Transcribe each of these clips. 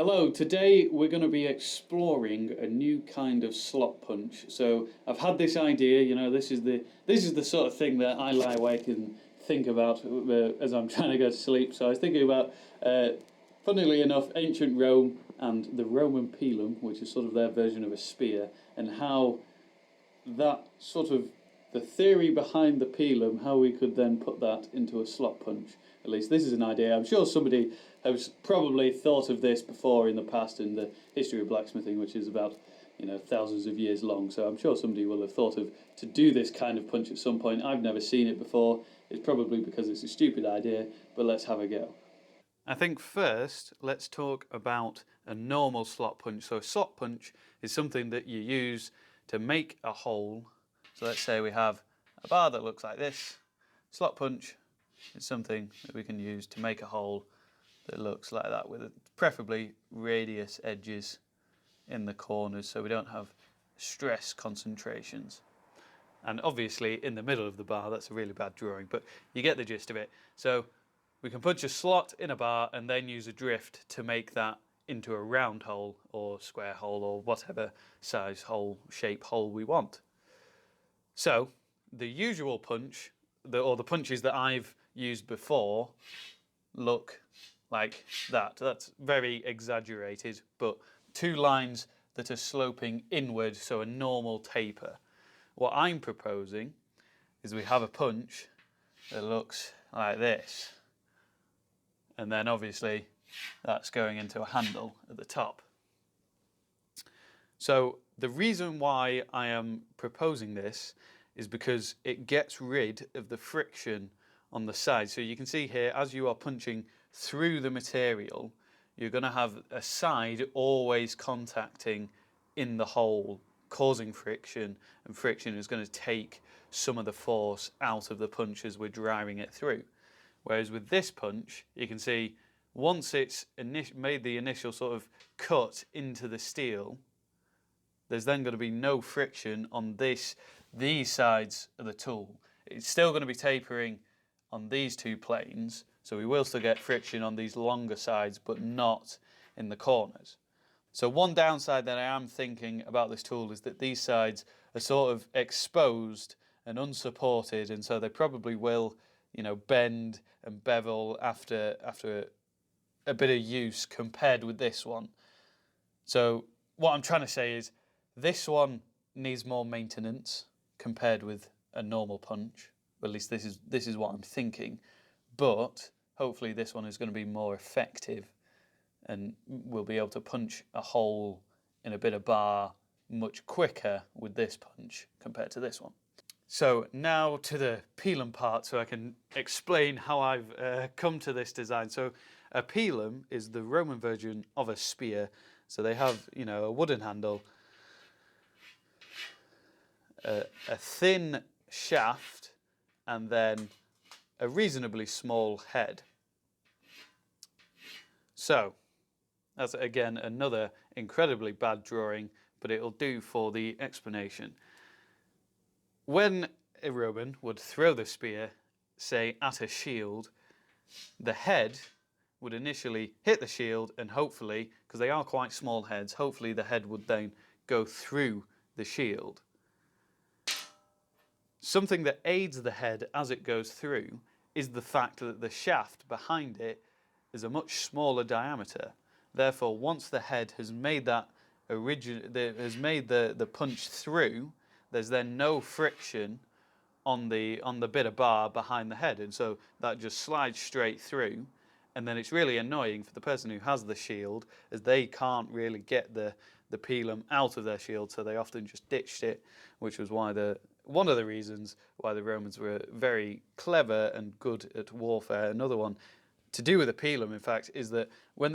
Hello, today we're going to be exploring a new kind of slot punch. So I've had this idea, this is the sort of thing that I lie awake and think about as I'm trying to go to sleep. So I was thinking about, funnily enough, ancient Rome and the Roman Pilum, which is sort of their version of a spear, and how that sort of the theory behind the Pilum, how we could then put that into a slot punch. At least this is an idea. I'm sure somebody has probably thought of this before in the past in the history of blacksmithing, which is about thousands of years long. So I'm sure somebody will have thought of to do this kind of punch at some point. I've never seen it before. It's probably because it's a stupid idea, but let's have a go. I think first let's talk about a normal slot punch. So a slot punch is something that you use to make a hole. So let's say we have a bar that looks like this. Slot punch is something that we can use to make a hole that looks like that, with preferably radius edges in the corners so we don't have stress concentrations. And obviously in the middle of the bar, that's a really bad drawing, but you get the gist of it. So we can punch a slot in a bar and then use a drift to make that into a round hole or square hole or whatever size hole, shape hole we want. So the usual punch, or the punches that I've used before, look like that. That's very exaggerated, but two lines that are sloping inward, so a normal taper. What I'm proposing is we have a punch that looks like this, and then obviously that's going into a handle at the top. So the reason why I am proposing this is because it gets rid of the friction on the side. So you can see here, as you are punching through the material, you're going to have a side always contacting in the hole, causing friction, and friction is going to take some of the force out of the punch as we're driving it through. Whereas with this punch, you can see once it's made the initial sort of cut into the steel, there's then going to be no friction on these sides of the tool. It's still going to be tapering on these two planes, so we will still get friction on these longer sides, but not in the corners. So one downside that I am thinking about this tool is that these sides are sort of exposed and unsupported, and so they probably will, bend and bevel after a bit of use compared with this one. So what I'm trying to say is this one needs more maintenance compared with a normal punch. At least this is what I'm thinking. But hopefully this one is going to be more effective and we'll be able to punch a hole in a bit of bar much quicker with this punch compared to this one. So now to the Pilum part, so I can explain how I've come to this design. So a Pilum is the Roman version of a spear. So they have, a wooden handle, a thin shaft, and then a reasonably small head. So that's again another incredibly bad drawing, but it'll do for the explanation. When a Roman would throw the spear, say at a shield, the head would initially hit the shield and hopefully, because they are quite small heads, hopefully the head would then go through the shield. Something that aids the head as it goes through is the fact that the shaft behind it is a much smaller diameter. Therefore, once the head has made the punch through, there's then no friction on the bit of bar behind the head, and so that just slides straight through. And then it's really annoying for the person who has the shield, as they can't really get the Pilum out of their shield, so they often just ditched it, which was one of the reasons why the Romans were very clever and good at warfare. Another one to do with the Pilum, in fact, is that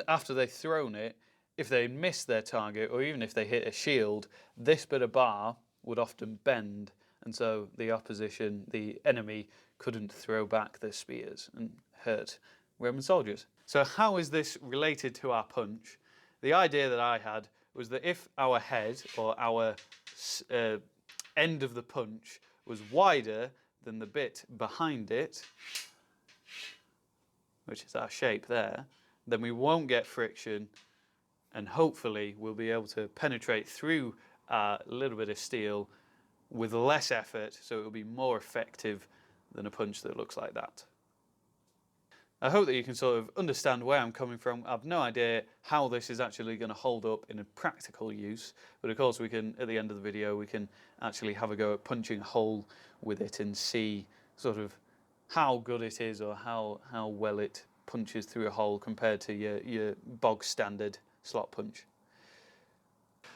after they've thrown it, if they miss their target, or even if they hit a shield, this bit of bar would often bend, and so the enemy, couldn't throw back their spears and hurt Roman soldiers. So how is this related to our punch? The idea that I had was that if our head, or our end of the punch, was wider than the bit behind it, which is our shape there, then we won't get friction and hopefully we'll be able to penetrate through a little bit of steel with less effort, so it will be more effective than a punch that looks like that. I hope that you can sort of understand where I'm coming from. I've no idea how this is actually going to hold up in a practical use, but of course we can, at the end of the video, we can actually have a go at punching a hole with it and see sort of how good it is, or how well it punches through a hole compared to your bog standard slot punch.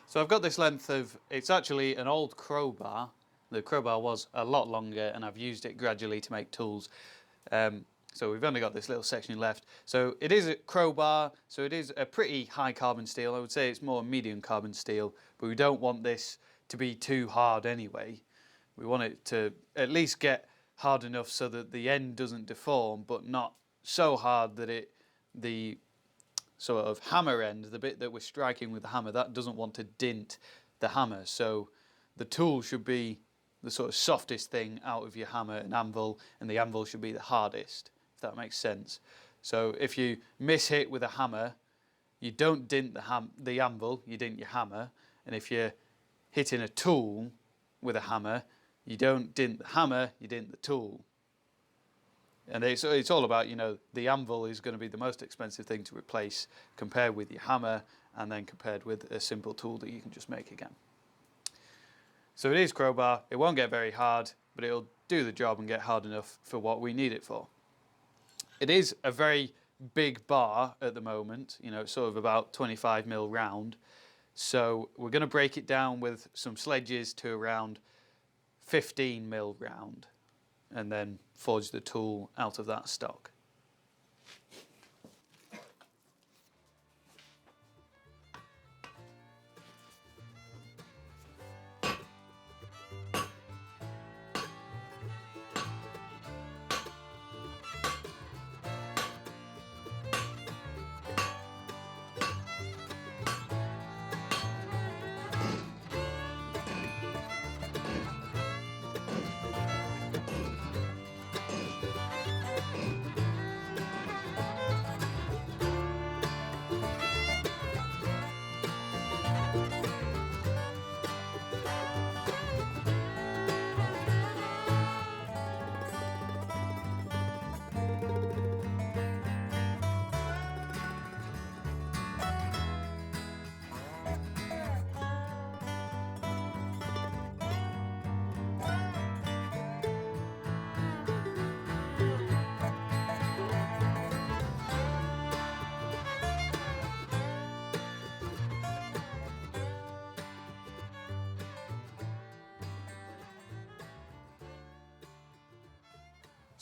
So I've got this length of, it's actually an old crowbar. The crowbar was a lot longer and I've used it gradually to make tools. So we've only got this little section left. So it is a crowbar, so it is a pretty high carbon steel. I would say it's more medium carbon steel, but we don't want this to be too hard anyway. We want it to at least get hard enough so that the end doesn't deform, but not so hard that the sort of hammer end, the bit that we're striking with the hammer, that doesn't want to dint the hammer. So the tool should be the sort of softest thing out of your hammer and anvil, and the anvil should be the hardest, if that makes sense. So if you miss hit with a hammer, you don't dint the anvil, you dint your hammer. And if you're hitting a tool with a hammer, you don't dint the hammer, you dint the tool. And it's all about, you know, the anvil is going to be the most expensive thing to replace compared with your hammer, and then compared with a simple tool that you can just make again. So it is crowbar, it won't get very hard, but it'll do the job and get hard enough for what we need it for. It is a very big bar at the moment, you know, it's sort of about 25mm round. So we're going to break it down with some sledges to around 15mm round, and then forge the tool out of that stock.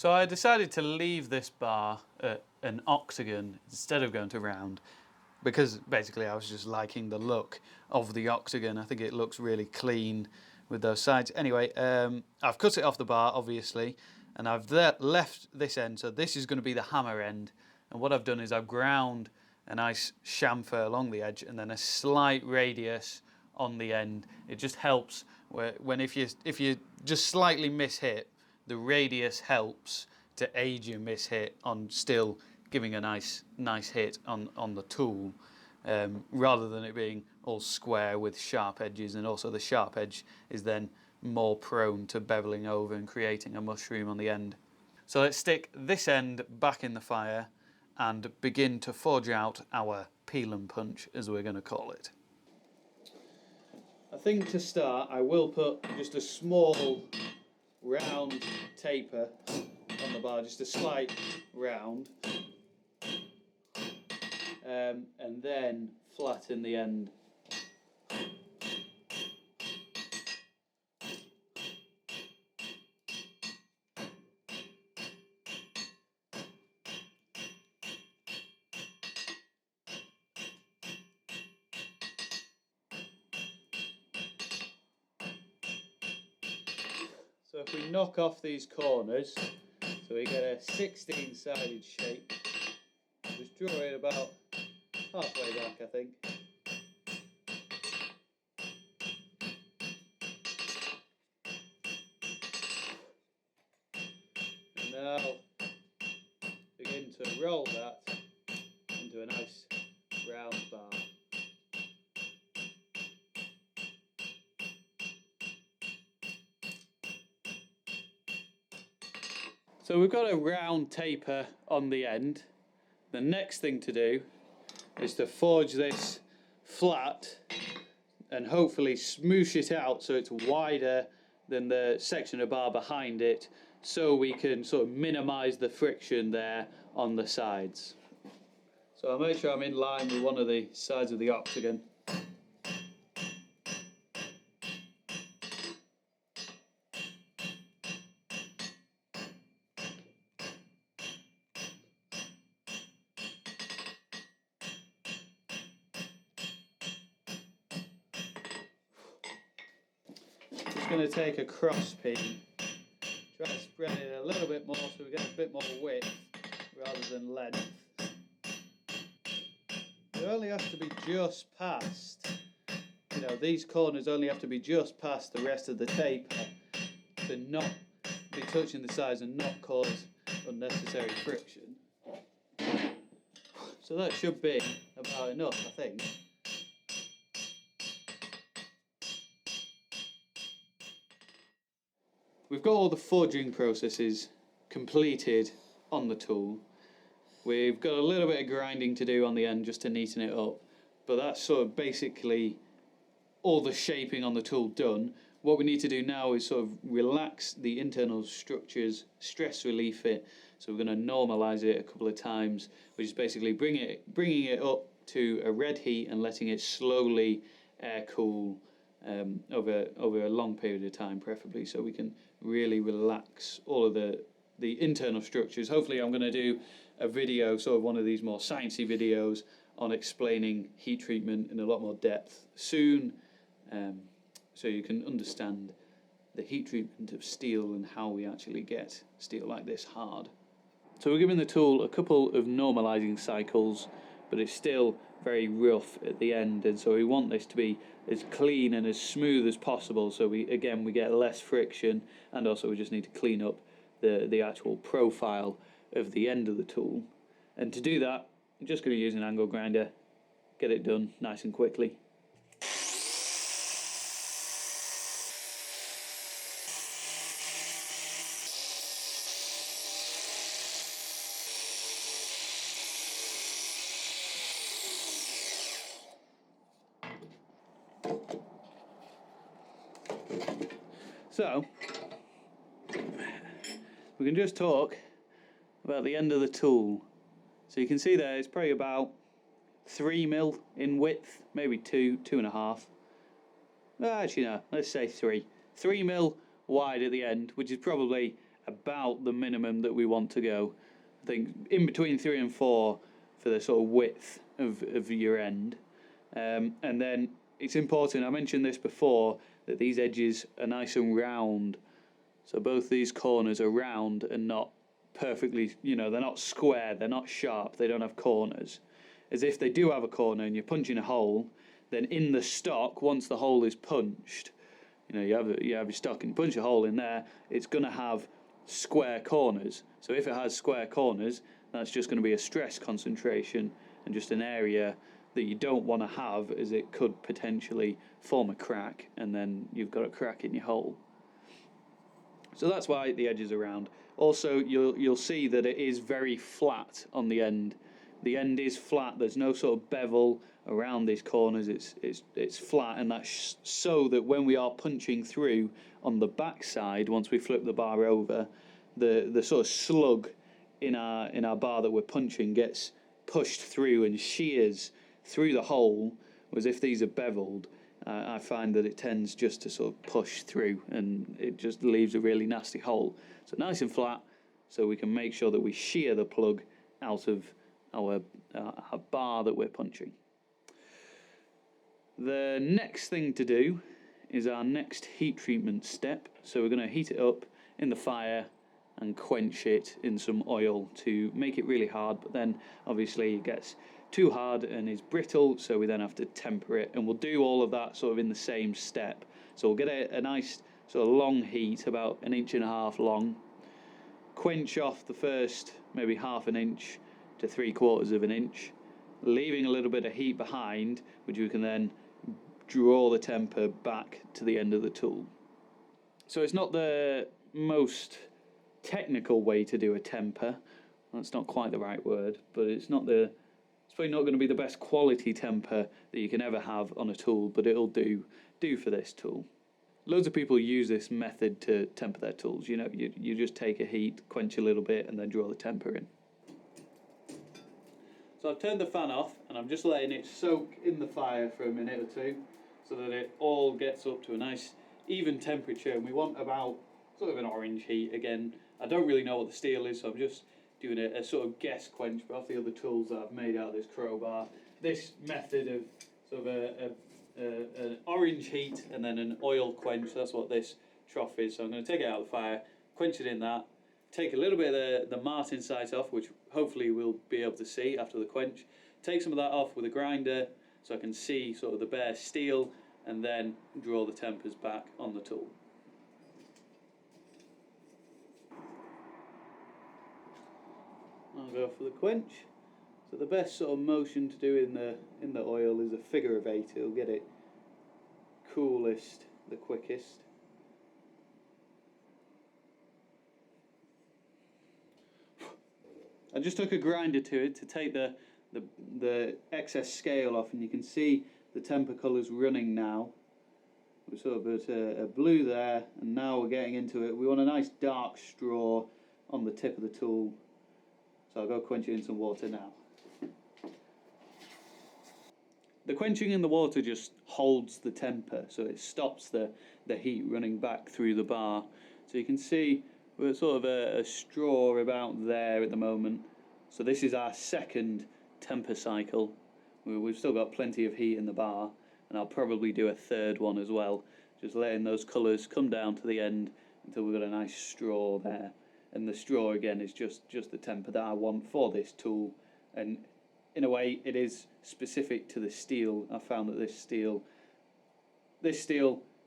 So I decided to leave this bar at an octagon instead of going to round, because basically I was just liking the look of the octagon. I think it looks really clean with those sides. Anyway, I've cut it off the bar, obviously, and I've left this end, so this is going to be the hammer end. And what I've done is I've ground a nice chamfer along the edge and then a slight radius on the end. It just helps if you just slightly miss-hit, the radius helps to aid you miss-hit on still giving a nice hit on the tool, rather than it being all square with sharp edges, and also the sharp edge is then more prone to beveling over and creating a mushroom on the end. So let's stick this end back in the fire and begin to forge out our Pilum punch, as we're going to call it. I think to start I will put just a small round taper on the bar, just a slight round, and then flatten the end. So if we knock off these corners, so we get a 16-sided shape, just draw it about halfway back, I think. And now begin to roll that into a nice round bar. So we've got a round taper on the end. The next thing to do is to forge this flat and hopefully smoosh it out so it's wider than the section of bar behind it, so we can sort of minimise the friction there on the sides. So I'll make sure I'm in line with one of the sides of the octagon. Just going to take a cross peen, try to spread it a little bit more so we get a bit more width rather than length. It only has to be just past, you know, these corners only have to be just past the rest of the taper to not be touching the sides and not cause unnecessary friction. So that should be about enough, I think. We've got all the forging processes completed on the tool. We've got a little bit of grinding to do on the end just to neaten it up, but that's sort of basically all the shaping on the tool done. What we need to do now is sort of relax the internal structures, stress relief it. So we're going to normalise it a couple of times, which is basically bringing it up to a red heat and letting it slowly air cool over a long period of time, preferably, so we can really relax all of the internal structures. Hopefully I'm going to do a video, sort of one of these more sciencey videos, on explaining heat treatment in a lot more depth soon, so you can understand the heat treatment of steel and how we actually get steel like this hard. So we're giving the tool a couple of normalising cycles, but it's still very rough at the end, and so we want this to be as clean and as smooth as possible, so we get less friction, and also we just need to clean up the actual profile of the end of the tool. And to do that, I'm just going to use an angle grinder, get it done nice and quickly. So, we can just talk about the end of the tool. So you can see there it's probably about 3 mil in width, maybe 2.5. Actually no, let's say 3. 3 mil wide at the end, which is probably about the minimum that we want to go. I think in between 3 and 4 for the sort of width of your end. And then it's important, I mentioned this before, that these edges are nice and round. So both these corners are round and not perfectly, you know, they're not square, they're not sharp, they don't have corners. As if they do have a corner and you're punching a hole, then in the stock, once the hole is punched, you know, you have your stock and you punch a hole in there, it's going to have square corners. So if it has square corners, that's just going to be a stress concentration and just an area that you don't want to have, as it could potentially form a crack, and then you've got a crack in your hole. So that's why the edges are round. Also, you'll see that it is very flat on the end. The end is flat. There's no sort of bevel around these corners. It's flat, and that's so that when we are punching through on the back side, once we flip the bar over, the sort of slug in our bar that we're punching gets pushed through and shears through the hole. Whereas if these are beveled, I find that it tends just to sort of push through and it just leaves a really nasty hole. So nice and flat, so we can make sure that we shear the plug out of our bar that we're punching. The next thing to do is our next heat treatment step. So we're going to heat it up in the fire and quench it in some oil to make it really hard, but then obviously it gets too hard and is brittle, so we then have to temper it, and we'll do all of that sort of in the same step. So we'll get a nice sort of long heat, about 1.5 inches long, quench off the first maybe 1/2 inch to 3/4 inch, leaving a little bit of heat behind, which we can then draw the temper back to the end of the tool. So it's not the most technical way to do a temper. That's not quite the right word, but it's probably not going to be the best quality temper that you can ever have on a tool, but it'll do for this tool. Loads of people use this method to temper their tools. You know, you just take a heat, quench a little bit, and then draw the temper in. So I've turned the fan off, and I'm just letting it soak in the fire for a minute or two, so that it all gets up to a nice even temperature. And we want about sort of an orange heat. Again, I don't really know what the steel is, so I'm just doing a sort of guess quench off the other tools that I've made out of this crowbar. This method of sort of an orange heat and then an oil quench, that's what this trough is. So I'm going to take it out of the fire, quench it in that, take a little bit of the martensite off, which hopefully we'll be able to see after the quench, take some of that off with a grinder so I can see sort of the bare steel, and then draw the tempers back on the tool. I'll go for the quench. So the best sort of motion to do in the oil is a figure of 8. It'll get it coolest the quickest. I just took a grinder to it to take the excess scale off, and you can see the temper colours running now. We're sort of at a blue there, and now we're getting into it. We want a nice dark straw on the tip of the tool. So I'll go quench it in some water now. The quenching in the water just holds the temper, so it stops the heat running back through the bar. So you can see we're at sort of a straw about there at the moment. So this is our second temper cycle. We've still got plenty of heat in the bar, and I'll probably do a third one as well, just letting those colours come down to the end until we've got a nice straw there. And the straw again is just the temper that I want for this tool, and in a way it is specific to the steel. I found that this steel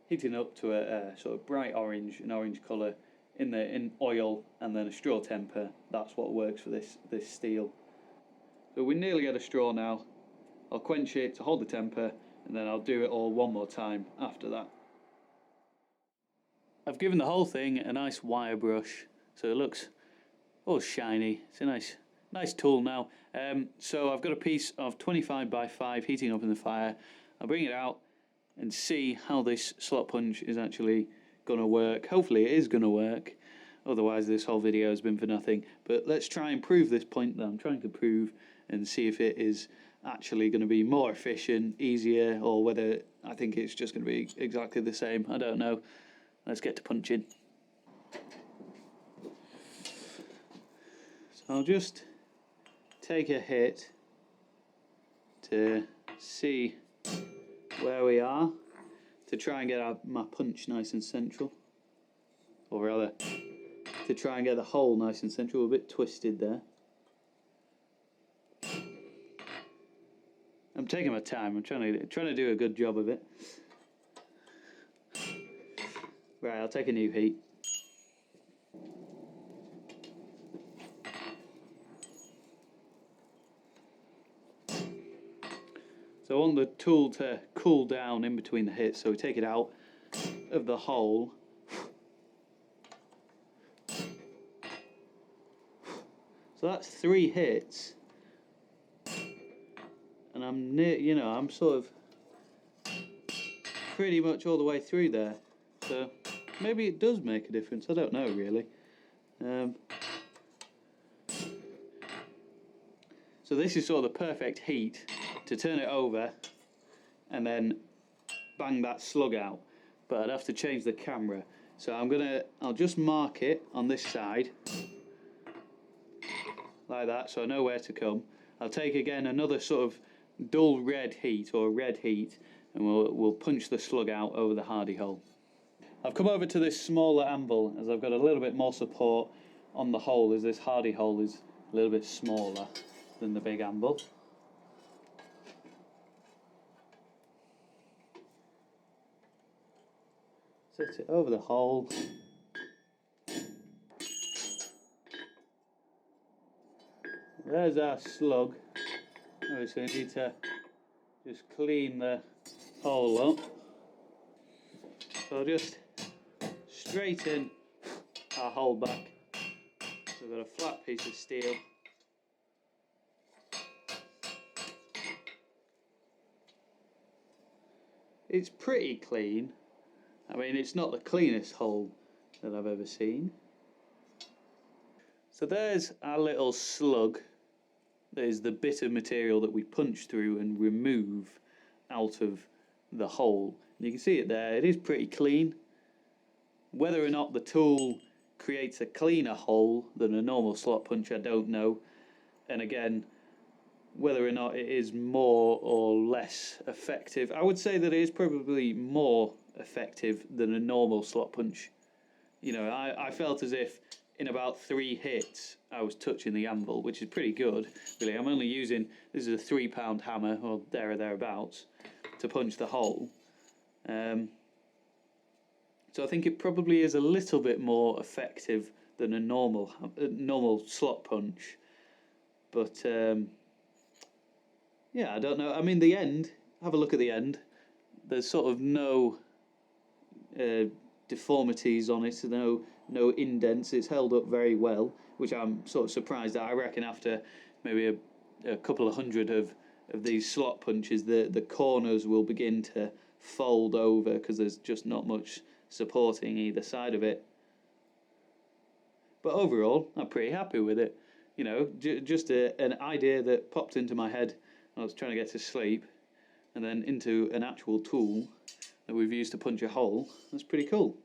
heating up to a sort of bright orange, an orange colour in oil, and then a straw temper, that's what works for this steel. So we nearly get a straw now. I'll quench it to hold the temper, and then I'll do it all one more time after that. I've given the whole thing a nice wire brush, so it looks all shiny. It's a nice tool now. So I've got a piece of 25 by 5 heating up in the fire. I'll bring it out and see how this slot punch is actually going to work. Hopefully it is going to work, otherwise this whole video has been for nothing. But let's try and prove this point that I'm trying to prove, and see if it is actually going to be more efficient, easier, or whether I think it's just going to be exactly the same. I don't know. Let's get to punching. So I'll just take a hit to see where we are, to try and get my punch nice and central, or rather to try and get the hole nice and central. We're a bit twisted there. I'm taking my time. I'm trying to do a good job of it. Right, I'll take a new heat. So I want the tool to cool down in between the hits, so we take it out of the hole. So that's 3 hits, and I'm near, I'm sort of pretty much all the way through there. So maybe it does make a difference. I don't know really. So this is sort of the perfect heat to turn it over and then bang that slug out. But I'd have to change the camera. So I'll just mark it on this side like that, so I know where to come. I'll take again another sort of dull red heat, or red heat, and we'll punch the slug out over the hardy hole. I've come over to this smaller anvil as I've got a little bit more support on the hole, as this hardy hole is a little bit smaller than the big anvil. Set it over the hole. There's our slug. Obviously I need to just clean the hole up. So I'll just straighten our hole back So I've got a flat piece of steel. It's pretty clean. I mean, it's not the cleanest hole that I've ever seen. So there's our little slug. There's the bit of material that we punch through and remove out of the hole. And you can see it there, it is pretty clean. Whether or not the tool creates a cleaner hole than a normal slot punch, I don't know. And again, whether or not it is more or less effective, I would say that it is probably more effective than a normal slot punch. You know, I felt as if in about 3 hits I was touching the anvil, which is pretty good, really. I'm only using, this is a £3 hammer, or there or thereabouts, to punch the hole. So I think it probably is a little bit more effective than a normal slot punch. But yeah, I don't know. I mean, the end, have a look at the end. There's sort of no deformities on it, no indents. It's held up very well, which I'm sort of surprised at. I reckon after maybe a couple of hundred of these slot punches, the corners will begin to fold over because there's just not much supporting either side of it. But overall, I'm pretty happy with it. You know, just an idea that popped into my head when I was trying to get to sleep, and then into an actual tool that we've used to punch a hole. That's pretty cool.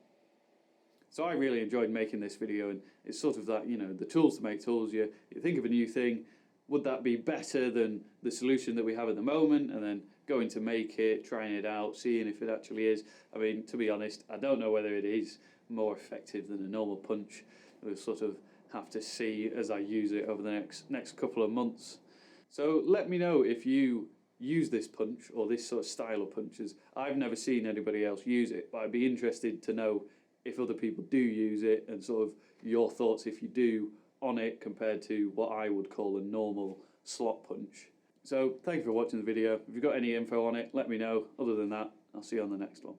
So I really enjoyed making this video, and it's sort of that, you know, the tools to make tools. You think of a new thing, would that be better than the solution that we have at the moment, and then going to make it, trying it out, seeing if it actually is. I mean, to be honest, I don't know whether it is more effective than a normal punch. We'll sort of have to see as I use it over the next couple of months. So let me know if you use this punch or this sort of style of punches. I've never seen anybody else use it, but I'd be interested to know if other people do use it, and sort of your thoughts, if you do, on it compared to what I would call a normal slot punch. So thank you for watching the video. If you've got any info on it, let me know. Other than that, I'll see you on the next one.